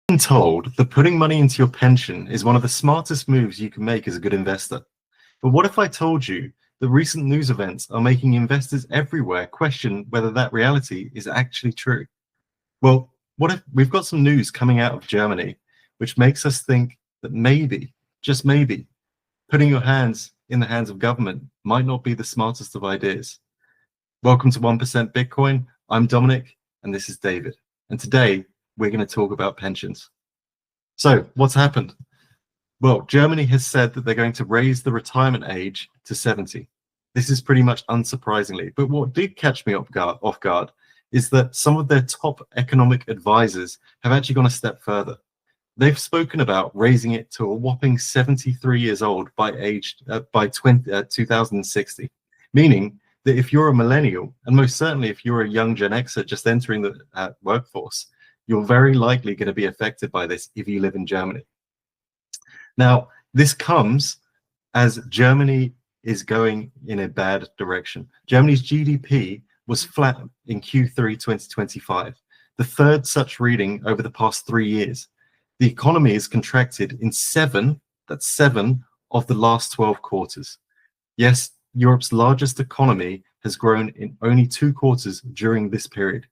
Been told that putting money into your pension is one of the smartest moves you can make as a good investor. But what if I told you that recent news events are making investors everywhere question whether that reality is actually true? Well, what if we've got some news coming out of Germany, which makes us think that maybe, just maybe, putting your hands in the hands of government might not be the smartest of ideas. Welcome to 1% Bitcoin. I'm Dominic, and this is David. And today, we're going to talk about pensions. So what's happened? Well, Germany has said that they're going to raise the retirement age to 70. This is pretty much unsurprisingly. But what did catch me off guard is that some of their top economic advisors have actually gone a step further. They've spoken about raising it to a whopping 73 years old by 2060, meaning that if you're a millennial, and most certainly if you're a young Gen Xer just entering the workforce, you're very likely going to be affected by this if you live in Germany. Now, this comes as Germany is going in a bad direction. Germany's GDP was flat in Q3 2025, the third such reading over the past 3 years. The economy is contracted in seven of the last 12 quarters. Yes, Europe's largest economy has grown in only 2 quarters during this period.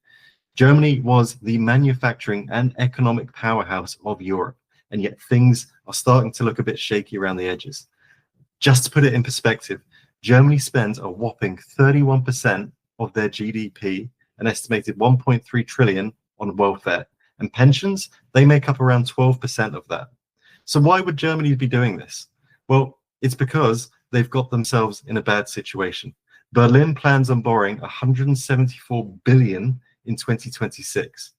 Germany was the manufacturing and economic powerhouse of Europe, and yet things are starting to look a bit shaky around the edges. Just to put it in perspective, Germany spends a whopping 31% of their GDP, an estimated 1.3 trillion, on welfare, and pensions, they make up around 12% of that. So why would Germany be doing this? Well, it's because they've got themselves in a bad situation. Berlin plans on borrowing 174 billion in 2026.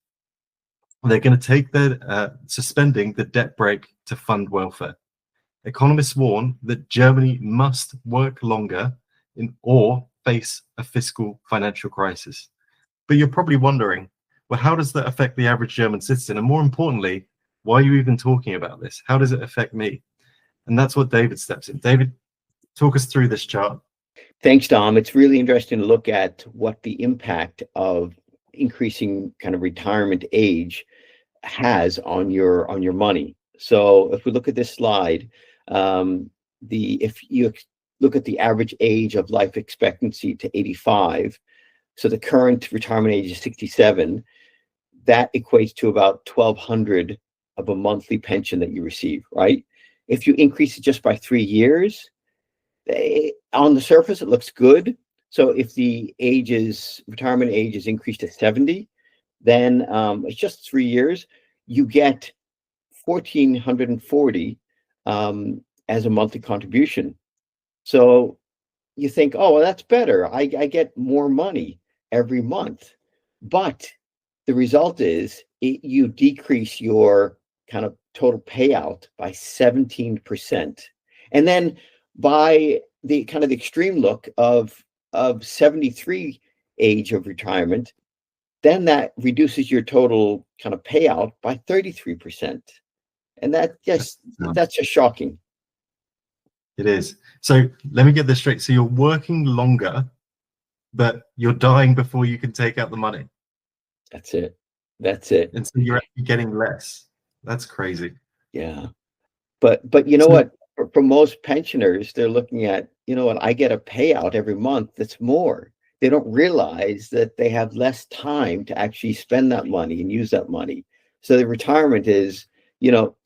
They're going to take their suspending the debt brake to fund welfare. Economists warn that Germany must work longer or face a fiscal financial crisis. But you're probably wondering, well, how does that affect the average German citizen? And more importantly, why are you even talking about this? How does it affect me? And that's what David steps in. David, talk us through this chart. Thanks, Dom. It's really interesting to look at what the impact of increasing kind of retirement age has on your money. So if we look at this slide, if you look at the average age of life expectancy to 85, so the current retirement age is 67, that equates to about 1,200 of a monthly pension that you receive, right? If you increase it just by 3 years, on the surface, it looks good. So if the retirement age is increased to 70, then it's just 3 years, you get 1,440 as a monthly contribution. So you think, oh, well, that's better. I get more money every month. But the result is you decrease your kind of total payout by 17%. And then by the kind of the extreme look of 73 age of retirement, then that reduces your total kind of payout by 33%. And that's just shocking. It is. So let me get this straight. So you're working longer, but you're dying before you can take out the money. That's it. And so you're actually getting less. That's crazy. Yeah. But you know what? For most pensioners, they're looking at, you know what, I get a payout every month that's more. They don't realize that they have less time to actually spend that money and use that money. So the retirement is, you know,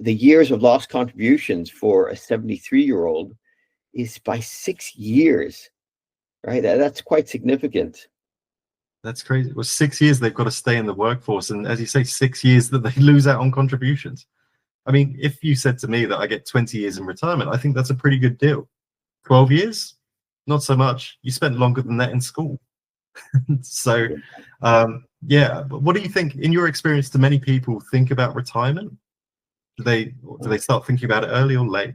the years of lost contributions for a 73-year-old is by 6 years, right? That's quite significant. That's crazy. Well, 6 years they've got to stay in the workforce. And as you say, 6 years that they lose out on contributions. I mean, if you said to me that I get 20 years in retirement, I think that's a pretty good deal. 12 years? Not so much. You spent longer than that in school. So, yeah. But what do you think, in your experience, do many people think about retirement? Do they start thinking about it early or late?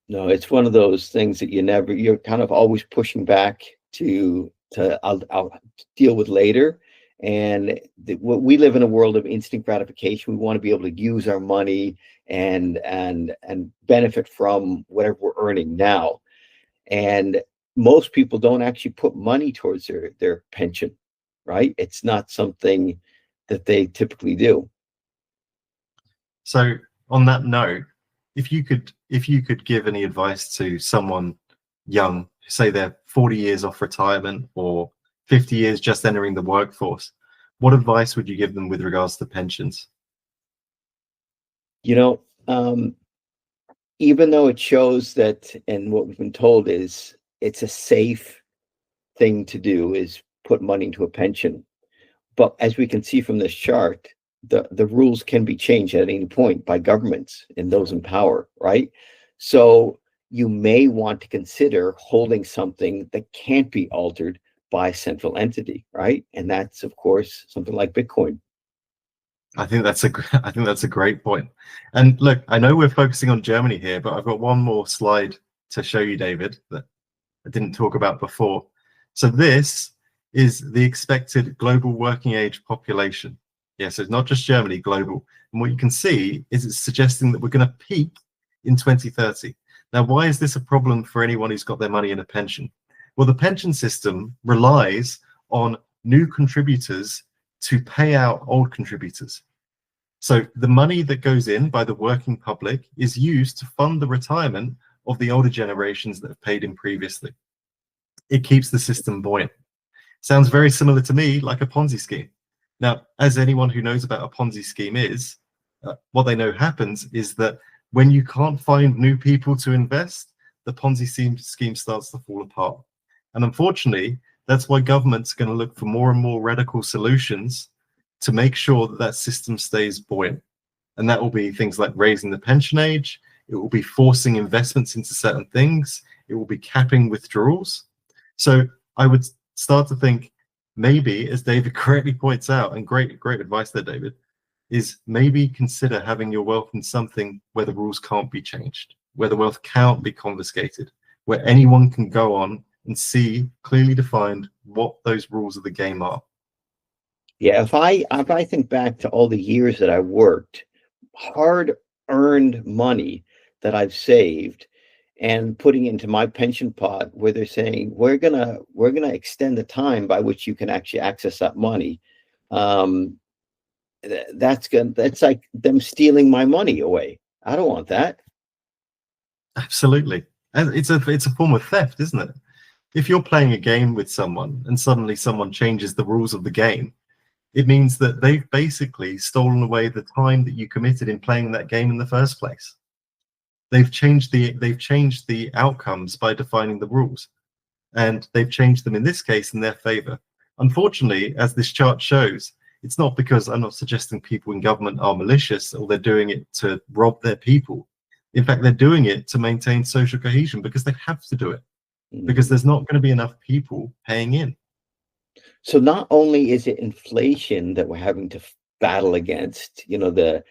No, it's one of those things that you're kind of always pushing back to I'll deal with later. And we live in a world of instant gratification. We want to be able to use our money and benefit from whatever we're earning now. And most people don't actually put money towards their pension, right? It's not something that they typically do. So on that note, if you could give any advice to someone young, say they're 40 years off retirement or 50 years just entering the workforce, what advice would you give them with regards to pensions? You know, even though it shows that, and what we've been told is it's a safe thing to do is put money into a pension. But as we can see from this chart, the rules can be changed at any point by governments and those in power, right? So you may want to consider holding something that can't be altered by a central entity, right? And that's, of course, something like Bitcoin. I think that's a great point. And look, I know we're focusing on Germany here, but I've got one more slide to show you, David, that I didn't talk about before. So this is the expected global working age population. Yeah, so it's not just Germany, global. And what you can see is it's suggesting that we're going to peak in 2030. Now, why is this a problem for anyone who's got their money in a pension? Well, the pension system relies on new contributors to pay out old contributors. So the money that goes in by the working public is used to fund the retirement of the older generations that have paid in previously. It keeps the system buoyant. Sounds very similar to me, like a Ponzi scheme. Now, as anyone who knows about a Ponzi scheme is, what they know happens is that when you can't find new people to invest, the Ponzi scheme starts to fall apart. And unfortunately, that's why governments are going to look for more and more radical solutions to make sure that that system stays buoyant. And that will be things like raising the pension age. It will be forcing investments into certain things. It will be capping withdrawals. So I would start to think maybe, as David correctly points out, and great advice there, David, is maybe consider having your wealth in something where the rules can't be changed, where the wealth can't be confiscated, where anyone can go on and see clearly defined what those rules of the game are. Yeah, if I think back to all the years that I worked, hard-earned money that I've saved and putting into my pension pot, where they're saying we're gonna extend the time by which you can actually access that money. That's like them stealing my money away. I don't want that. Absolutely. And it's a form of theft, isn't it? If you're playing a game with someone and suddenly someone changes the rules of the game, it means that they've basically stolen away the time that you committed in playing that game in the first place. They've changed the outcomes by defining the rules, and they've changed them in this case in their favor. Unfortunately, as this chart shows, it's not because I'm not suggesting people in government are malicious or they're doing it to rob their people. In fact, they're doing it to maintain social cohesion because they have to do it, because there's not going to be enough people paying in. So not only is it inflation that we're having to battle against, the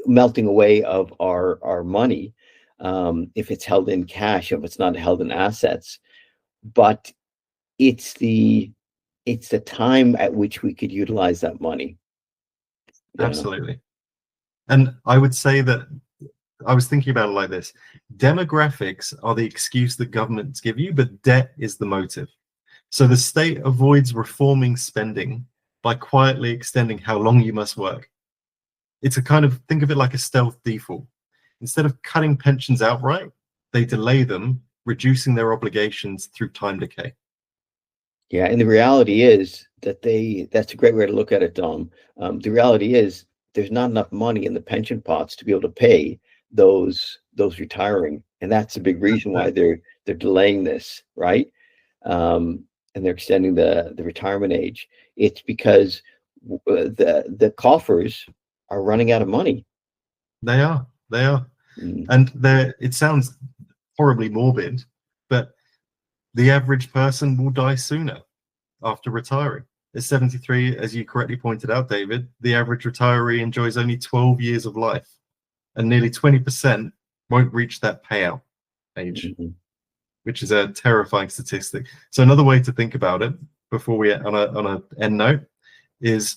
melting away of our money, if it's held in cash, if it's not held in assets, but it's the time at which we could utilize that money. Absolutely. And I would say that I was thinking about it like this. Demographics are the excuse that governments give you, but debt is the motive. So the state avoids reforming spending by quietly extending how long you must work. It's a kind of, think of it like a stealth default. Instead of cutting pensions outright, they delay them, reducing their obligations through time decay. Yeah, and the reality is that that's a great way to look at it, Dom. The reality is there's not enough money in the pension pots to be able to pay those retiring. And that's a big reason why they're delaying this, right? And they're extending the retirement age. It's because the coffers are running out of money. They are. And it sounds horribly morbid, but the average person will die sooner after retiring. At 73, as you correctly pointed out, David, the average retiree enjoys only 12 years of life, and nearly 20% won't reach that payout age, which is a terrifying statistic. So another way to think about it, before we on a end note, is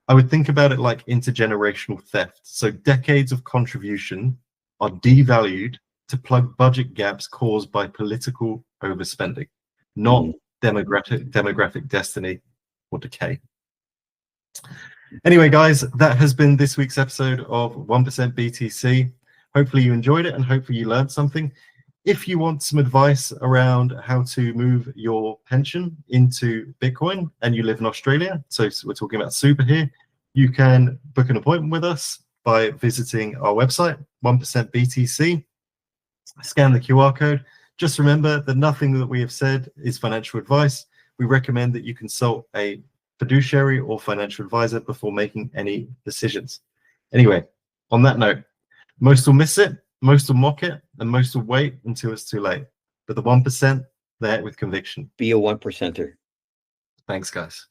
I would think about it like intergenerational theft. So decades of contribution are devalued to plug budget gaps caused by political overspending, not demographic destiny or decay. Anyway, guys, that has been this week's episode of 1% BTC. Hopefully you enjoyed it and hopefully you learned something. If you want some advice around how to move your pension into Bitcoin and you live in Australia, so we're talking about super here, you can book an appointment with us by visiting our website, 1% BTC. Scan the QR code. Just remember that nothing that we have said is financial advice. We recommend that you consult a fiduciary or financial advisor before making any decisions. Anyway, on that note, most will miss it, most will mock it, and most will wait until it's too late. But the 1%, there with conviction. Be a 1%er. Thanks, guys.